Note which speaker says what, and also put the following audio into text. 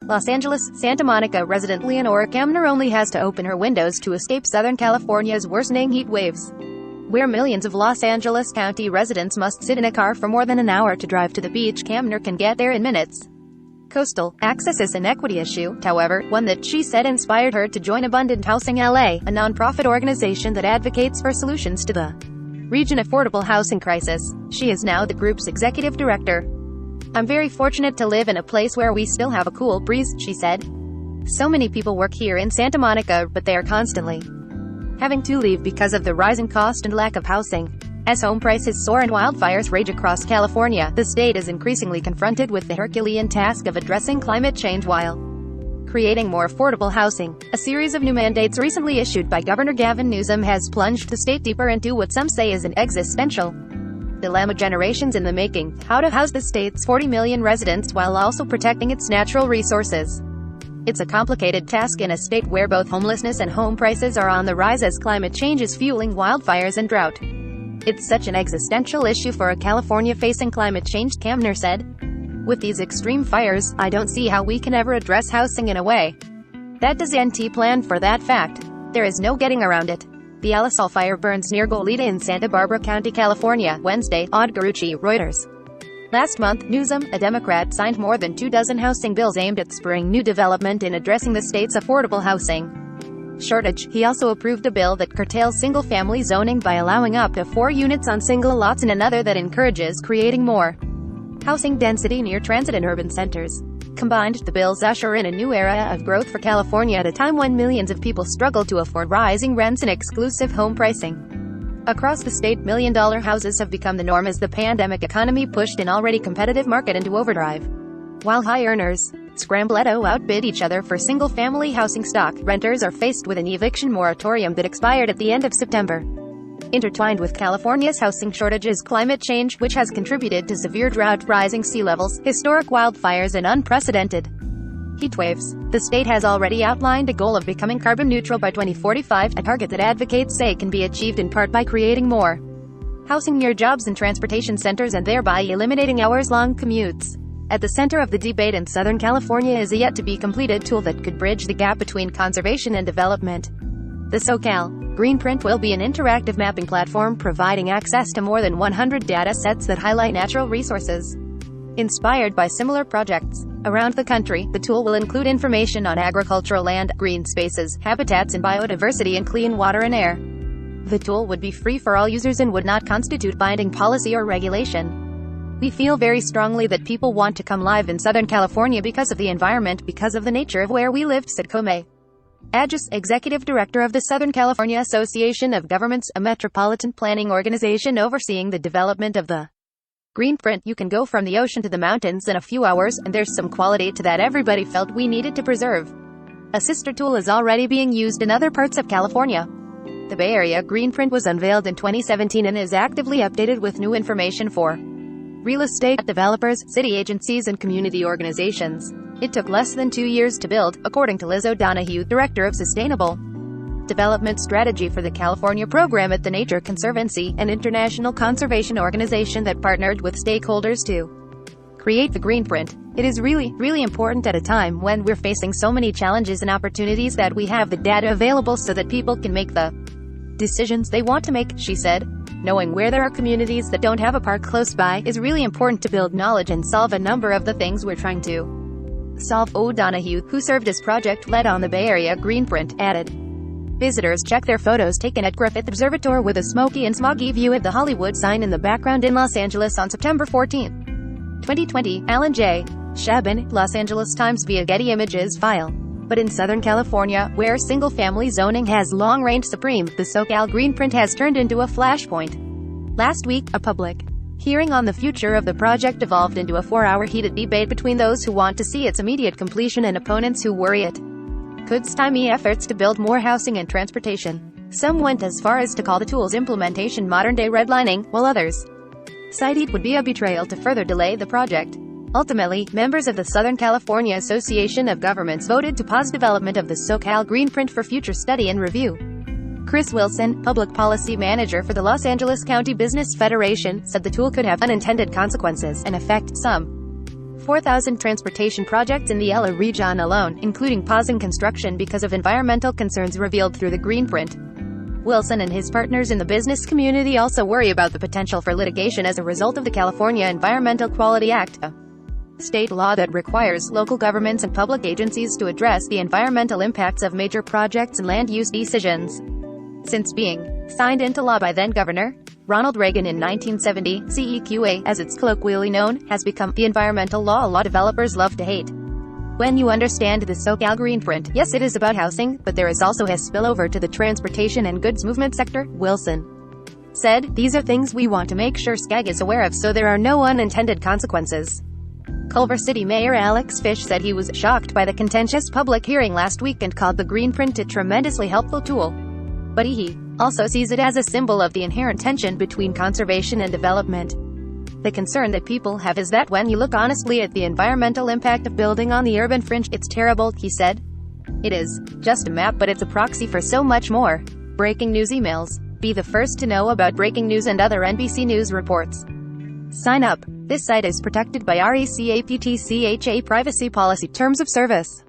Speaker 1: Los Angeles, Santa Monica resident Leonora Kamner only has to open her windows to escape Southern California's worsening heat waves, where millions of Los Angeles County residents must sit in a car for more than an hour to drive to the beach. Kamner can get there in minutes. Coastal access is an equity issue, however, one that she said inspired her to join Abundant Housing LA, a nonprofit organization that advocates for solutions to the region affordable housing crisis. She is now the group's executive director. "I'm very fortunate to live in a place where we still have a cool breeze," she said. "So many people work here in Santa Monica, but they are constantly having to leave because of the rising cost and lack of housing. As home prices soar and wildfires rage across California, the state is increasingly confronted with the Herculean task of addressing climate change while creating more affordable housing. A series of new mandates recently issued by Governor Gavin Newsom has plunged the state deeper into what some say is an existential dilemma. Generations in the making: how to house the state's 40 million residents while also protecting its natural resources. It's a complicated task in a state where both homelessness and home prices are on the rise as climate change is fueling wildfires and drought. It's such an existential issue for a California facing climate change," Kamner said. "With these extreme fires, I don't see how we can ever address housing in a way that doesn't plan for that fact. There is no getting around it." The Alisal fire burns near Goleta in Santa Barbara County, California, Wednesday, Garucci, Reuters. Last month, Newsom, a Democrat, signed more than 24 housing bills aimed at spurring new development in addressing the state's affordable housing shortage. He also approved a bill that curtails single-family zoning by allowing up to 4 units on single lots and another that encourages creating more housing density near transit and urban centers. Combined, the bills usher in a new era of growth for California at a time when millions of people struggle to afford rising rents and exclusive home pricing. Across the state, million-dollar houses have become the norm as the pandemic economy pushed an already competitive market into overdrive. While high earners scramble to outbid each other for single-family housing stock, renters are faced with an eviction moratorium that expired at the end of September. Intertwined with California's housing shortage is climate change, which has contributed to severe drought, rising sea levels, historic wildfires, and unprecedented heat waves. The state has already outlined a goal of becoming carbon neutral by 2045, a target that advocates say can be achieved in part by creating more housing near jobs and transportation centers and thereby eliminating hours-long commutes. At the center of the debate in Southern California is a yet-to-be-completed tool that could bridge the gap between conservation and development. The SoCal Greenprint will be an interactive mapping platform providing access to more than 100 data sets that highlight natural resources inspired by similar projects around the country. The tool will include information on agricultural land, green spaces, habitats and biodiversity, and clean water and air. The tool would be free for all users and would not constitute binding policy or regulation. "We feel very strongly that people want to come live in Southern California because of the environment, because of the nature of where we live," said Comey Agis, executive director of the Southern California Association of Governments, a metropolitan planning organization overseeing the development of the Greenprint. "You can go from the ocean to the mountains in a few hours, and there's some quality to that everybody felt we needed to preserve." A sister tool is already being used in other parts of California. The Bay Area Greenprint was unveiled in 2017 and is actively updated with new information for real estate developers, city agencies, and community organizations. It took less than 2 years to build, according to Liz O'Donoghue, director of Sustainable Development Strategy for the California program at the Nature Conservancy, an international conservation organization that partnered with stakeholders to create the Greenprint. "It is really important at a time when we're facing so many challenges and opportunities that we have the data available so that people can make the decisions they want to make," she said. "Knowing where there are communities that don't have a park close by is really important to build knowledge and solve a number of the things we're trying to solve." O'Donoghue, who served as project lead on the Bay Area Greenprint, added, "Visitors check their photos taken at Griffith Observatory with a smoky and smoggy view at the Hollywood sign in the background in Los Angeles on September 14, 2020. Alan J. Shabin, Los Angeles Times via Getty Images file. But in Southern California, where single-family zoning has long reigned supreme, the SoCal Greenprint has turned into a flashpoint. Last week, a public hearing on the future of the project evolved into a 4-hour heated debate between those who want to see its immediate completion and opponents who worry it could stymie efforts to build more housing and transportation. Some went as far as to call the tool's implementation modern-day redlining, while others cited it would be a betrayal to further delay the project. Ultimately, members of the Southern California Association of Governments voted to pause development of the SoCal Greenprint for future study and review. Chris Wilson, public policy manager for the Los Angeles County Business Federation, said the tool could have unintended consequences and affect some 4,000 transportation projects in the LA region alone, including pausing construction because of environmental concerns revealed through the green print. Wilson and his partners in the business community also worry about the potential for litigation as a result of the California Environmental Quality Act, a state law that requires local governments and public agencies to address the environmental impacts of major projects and land use decisions. Since being signed into law by then-Governor Ronald Reagan in 1970, CEQA, as it's colloquially known, has become the environmental law developers love to hate. When you understand the SoCal green print, yes, it is about housing, but there is also a spillover to the transportation and goods movement sector, Wilson said. These are things we want to make sure SCAG is aware of so there are no unintended consequences. Culver City Mayor Alex Fish said he was shocked by the contentious public hearing last week and called the green print a tremendously helpful tool. But he also sees it as a symbol of the inherent tension between conservation and development. The concern that people have is that when you look honestly at the environmental impact of building on the urban fringe, it's terrible, he said. It is just a map, but it's a proxy for so much more. Breaking news emails. Be the first to know about breaking news and other NBC News reports. Sign up. This site is protected by RECAPTCHA Privacy Policy Terms of Service.